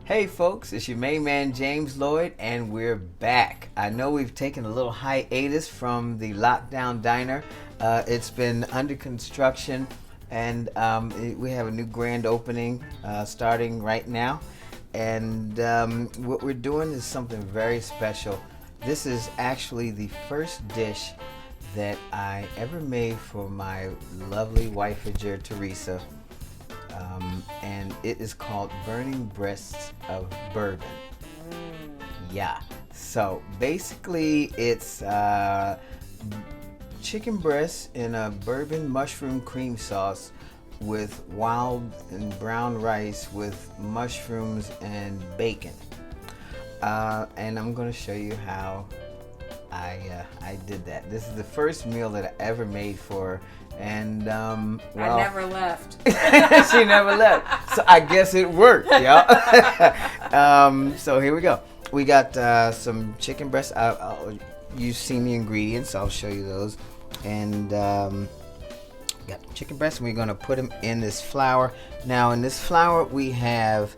Hey folks, it's your main man James Lloyd, and we're back. I know we've taken a little hiatus from the Lockdown Diner. It's been under construction, and we have a new grand opening starting right now. And what we're doing is something very special. This is actually the first dish that I ever made for my lovely wife-ager Teresa. And it is called Burning Breasts of Bourbon. Yeah. So basically, it's chicken breasts in a bourbon mushroom cream sauce with wild and brown rice with mushrooms and bacon. And I'm going to show you how I did that. This is the first meal that I ever made for her. And well, I never left. she never left, so I guess it worked, y'all. So here we go. We got some chicken breasts. You've seen the ingredients, I'll show you those. And got chicken breasts, and we're gonna put them in this flour. Now in this flour we have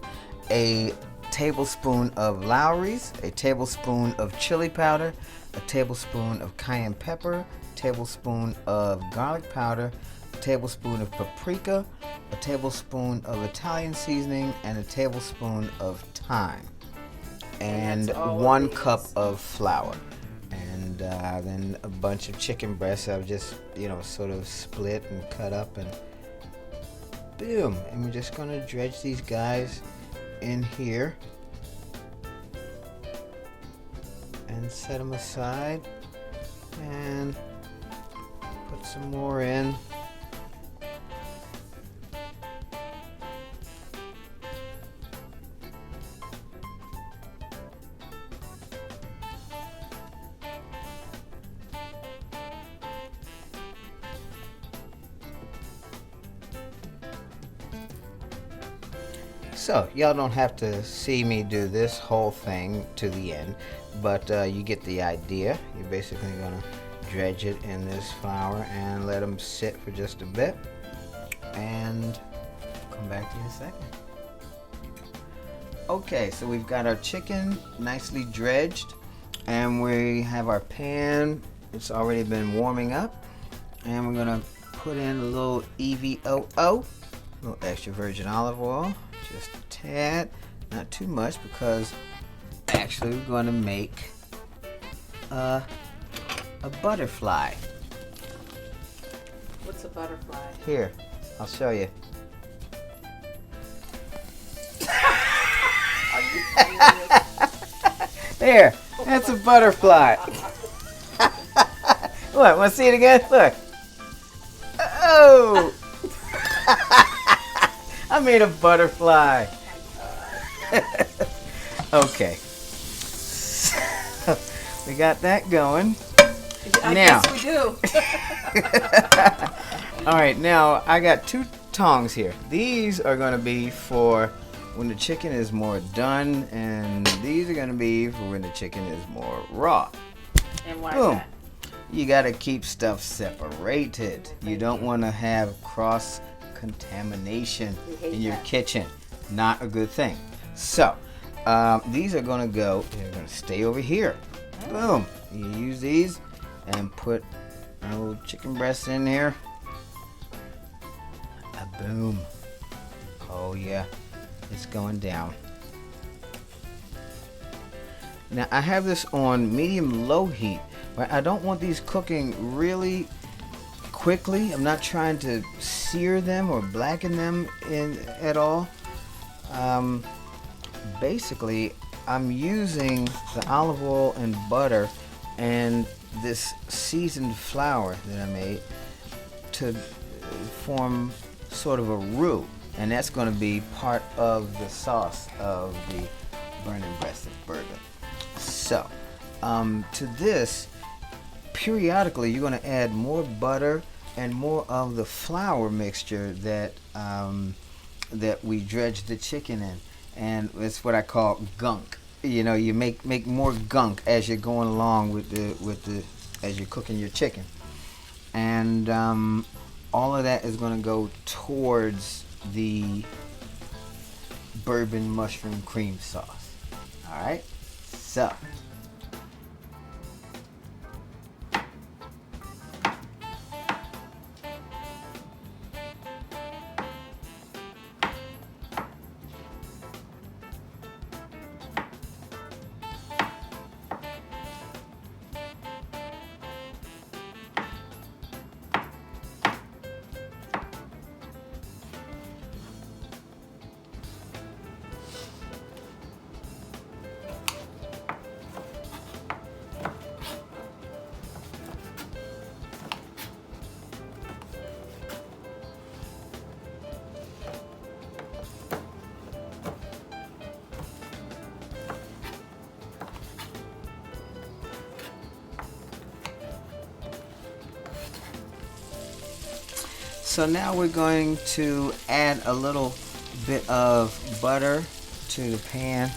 a tablespoon of Lowry's, a tablespoon of chili powder, a tablespoon of cayenne pepper, tablespoon of garlic powder, a tablespoon of paprika, a tablespoon of Italian seasoning, and a tablespoon of thyme, and 1 cup of flour, and then a bunch of chicken breasts. I've just sort of split and cut up, and boom. And we're just gonna dredge these guys in here and set them aside, and put some more in. So y'all don't have to see me do this whole thing to the end, but you get the idea. You're basically gonna dredge it in this flour and let them sit for just a bit, and come back to you in a second. Okay, so we've got our chicken nicely dredged, and we have our pan. It's already been warming up, and we're gonna put in a little EVOO, a little extra virgin olive oil, just a tad, not too much, because actually we're going to make a butterfly. What's a butterfly? Here, I'll show you. Are you serious? There, that's a butterfly. What, want to see it again? Look. Oh! I made a butterfly. Okay. So, we got that going. I Now. guess we do. All right, now I got 2 tongs here. These are going to be for when the chicken is more done, and these are going to be for when the chicken is more raw. And why Boom. that? You got to keep stuff separated. You don't want to have cross contamination in your kitchen. Not a good thing. So these are going to go, they're going to stay over here. Boom. You use these and put a little chicken breast in here. Boom. Oh yeah, it's going down. Now I have this on medium low heat, but I don't want these cooking really quickly. I'm not trying to sear them or blacken them at all. Basically, I'm using the olive oil and butter and this seasoned flour that I made to form sort of a roux, and that's going to be part of the sauce of the Burning Breast of Bourbon. So, to this, periodically you're going to add more butter and more of the flour mixture that we dredged the chicken in, and it's what I call gunk. You make more gunk as you're going along as you're cooking your chicken, and all of that is going to go towards the bourbon mushroom cream sauce. All right, so. So now we're going to add a little bit of butter to the pan.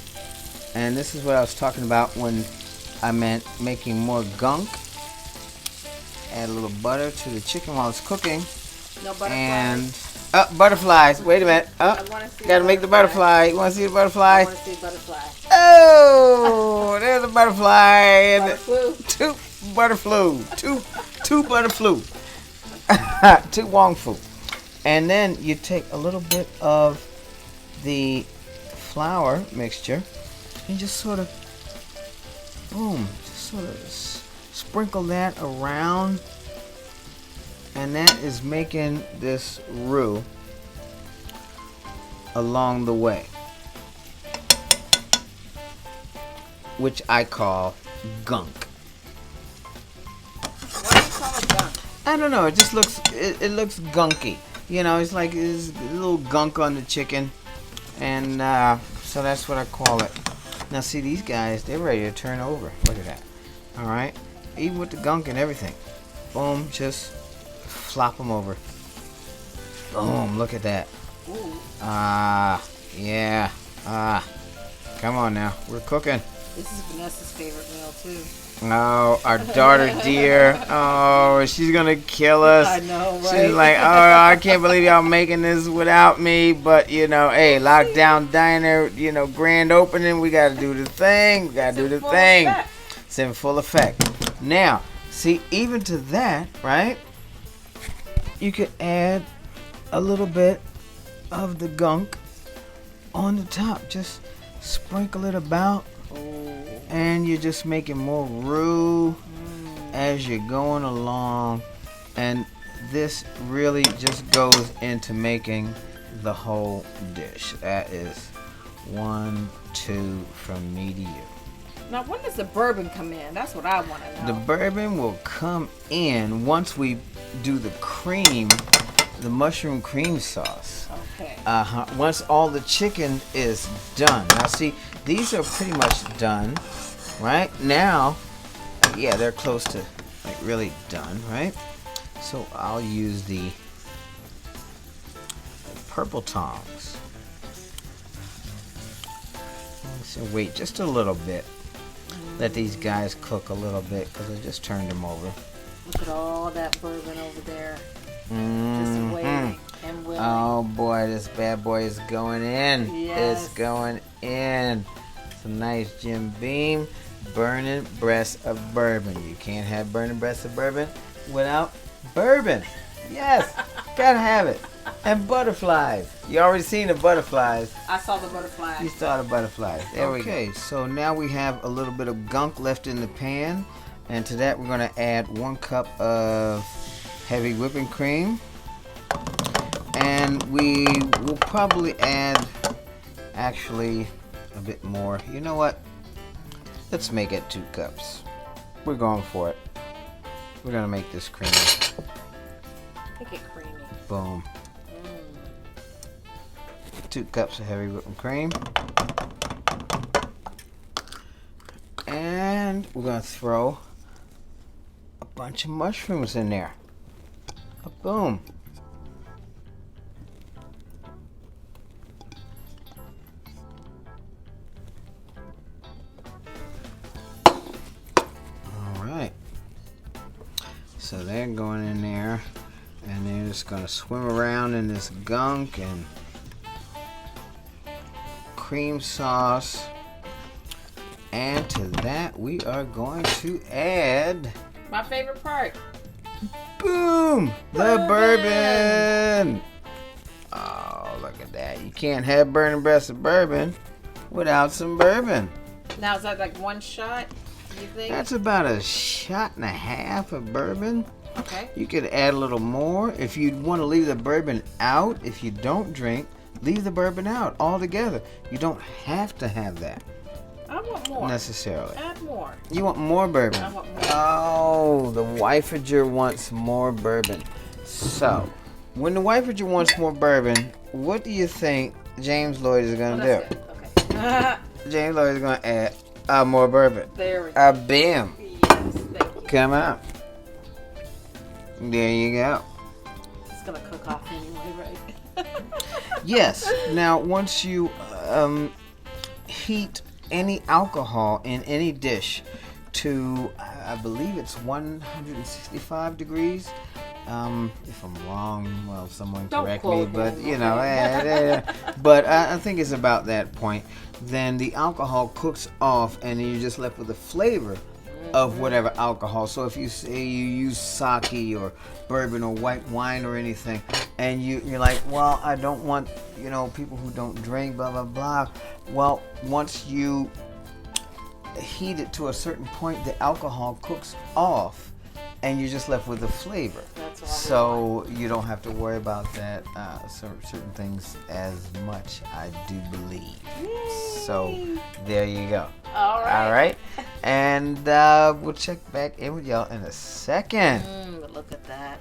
And this is what I was talking about when I meant making more gunk. Add a little butter to the chicken while it's cooking. No butterflies. And butterflies. Wait a minute. Gotta make the butterfly. You wanna see the butterfly? I want to see butterfly. Oh, there's a butterfly. Butterflu. Two butterflu. Two butterflu. Two Wong Fu. And then you take a little bit of the flour mixture and just sort of, boom, just sort of sprinkle that around. And that is making this roux along the way, which I call gunk. Why do you call it gunk? I don't know. It just looks. It looks gunky. You know, it's like there's a little gunk on the chicken, and so that's what I call it. Now, see these guys? They're ready to turn over. Look at that. All right, even with the gunk and everything. Boom, just flop them over. Boom, look at that. Ooh. Yeah. Come on now, we're cooking. This is Vanessa's favorite meal too. Oh, our daughter dear. Oh, she's gonna kill us. I know, right? She's like, oh, I can't believe y'all making this without me. But, you know, hey, lockdown diner, you know, grand opening. We gotta do the thing. We gotta do the thing. It's in full effect. Now, see, even to that, right? You could add a little bit of the gunk on the top. Just sprinkle it about. And you're just making more roux as you're going along. And this really just goes into making the whole dish. That is 1, 2 from me to you. Now, when does the bourbon come in? That's what I want to know. The bourbon will come in once we do the cream, the mushroom cream sauce. Okay. Once all the chicken is done. Now, see, these are pretty much done. Right now, yeah, they're close to like really done, right? So I'll use the purple tongs. So wait just a little bit. Let these guys cook a little bit because I just turned them over. Look at all that bourbon over there. Just waiting and willing. Oh boy, this bad boy is going in. Yes. It's going in. Some nice Jim Beam. Burning breast of bourbon. You can't have burning breast of bourbon without bourbon. Yes, gotta have it. And butterflies. You already seen the butterflies. I saw the butterflies. You saw the butterflies. There we go. Okay, so now we have a little bit of gunk left in the pan. And to that we're going to add 1 cup of heavy whipping cream. And we will probably add actually a bit more. You know what? Let's make it 2 cups. We're going for it. We're gonna make this creamy. Make it creamy. Boom. 2 cups of heavy whipping cream. And we're gonna throw a bunch of mushrooms in there. Boom. So they're going in there, and they're just going to swim around in this gunk, and cream sauce. And to that, we are going to add... My favorite part. Boom! The bourbon! Oh, look at that. You can't have burning breast of bourbon without some bourbon. Now, is that like one shot, do you think? That's about a shot and a half of bourbon. Okay. You could add a little more. If you want to leave the bourbon out, if you don't drink, leave the bourbon out altogether. You don't have to have that. I want more. Necessarily. Add more. You want more bourbon? I want more. Oh, the wifeager wants more bourbon. So, when the wifeager wants more bourbon, what do you think James Lloyd is going to do? Okay. James Lloyd is going to add more bourbon. There we go. Bam. Yes, thank you. Come out. There you go. It's going to cook off anyway, right? Yes. Now, once you heat any alcohol in any dish to, I believe it's 165 degrees. If I'm wrong, well, someone Don't correct me, quote but me, you know, okay. but I think it's about that point. Then the alcohol cooks off, and then you're just left with the flavor of whatever alcohol. So if you say you use sake or bourbon or white wine or anything, and you're like, well, I don't want, people who don't drink, blah, blah, blah. Well, once you heat it to a certain point, the alcohol cooks off, and you're just left with the flavor. That's all. So you don't have to worry about that certain things as much, I do believe. Yay. So there you go. All right. All right. And we'll check back in with y'all in a second. But look at that.